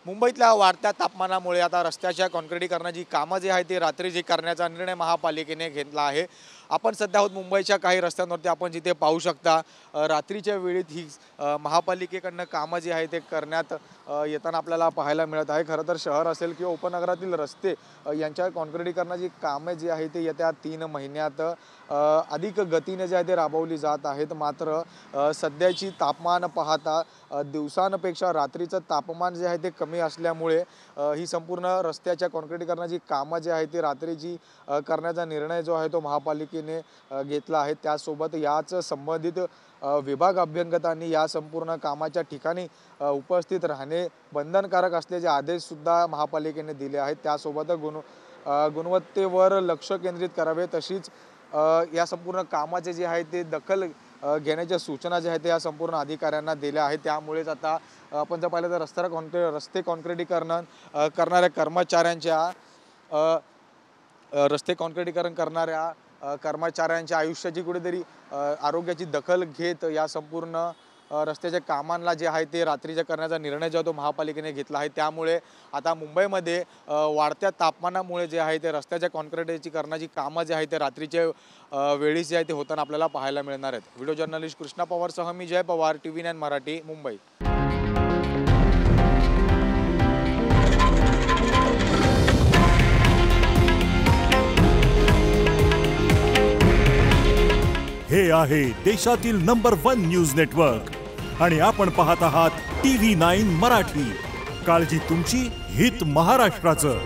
मुंबईतल्या वाढत्या तापमानामुळे आता रस्त्याच्या काँक्रिटीकरणाची कामं जी आहे ती रात्री जी करण्याचा निर्णय महापालिकेने घेतला आहे। आपण सध्या आहोत मुंबईच्या काही रस्त्यांवरती, आपण जिथे पाहू शकता रात्रीच्या वेळेत ही महापालिकेकडनं कामं जी आहे ते करण्यात येताना आपल्याला पाहायला मिळत आहे। खरं तर शहर असेल किंवा उपनगरातील रस्ते यांच्या काँक्रिटीकरणाची कामे जी आहे ती येत्या 3 महिन्यात अधिक गतीने जे आहे ते राबवली जात आहेत। मात्र सध्याची तापमान पाहता दिवसांपेक्षा रात्रीचं तापमान जे आहे ते कमी असल्यामुळे ही संपूर्ण रस्त्याच्या काँक्रिटीकरणाची कामं जी आहे ती रात्रीची करण्याचा निर्णय जो आहे तो महापालिकेने घेतला आहे। त्यासोबत याच संबंधित विभाग अभ्यंगतांनी या संपूर्ण कामाच्या ठिकाणी उपस्थित राहणे बंधनकारक असल्याचे आदेश सुद्धा महापालिकेने दिले आहेत। त्यासोबत गुणवत्तेवर लक्ष केंद्रित करावे, तशीच या संपूर्ण कामाचे जे आहे ते दखल घेण्याच्या सूचना ज्या आहेत त्या संपूर्ण अधिकाऱ्यांना दिल्या आहेत। त्यामुळेच आता आपण जर पाहिलं तर रस्ते काँक्रिटीकरण करणाऱ्या कर्मचाऱ्यांच्या आयुष्याची कुठेतरी आरोग्याची दखल घेत या संपूर्ण रस्त्याच्या कामांना जे आहे ते रात्रीच्या करण्याचा निर्णय जो तो महापालिकेने घेतला आहे। त्यामुळे आता मुंबईमध्ये वाढत्या तापमानामुळे जे आहे ते रस्त्याच्या काँक्रिटीकरणाची कामं जे आहे ते रात्रीच्या वेळी जे आहे ते होताना आपल्याला पाहायला मिळणार आहेत। व्हिडिओ जर्नलिस्ट कृष्णा पवारसह मी जय पवार, TV9 मराठी, मुंबई। हे आहे देशातील नंबर 1 न्यूज नेटवर्क आणि आपण पाहत आहात TV9 मराठी। काळजी तुमची, हित महाराष्ट्राचं।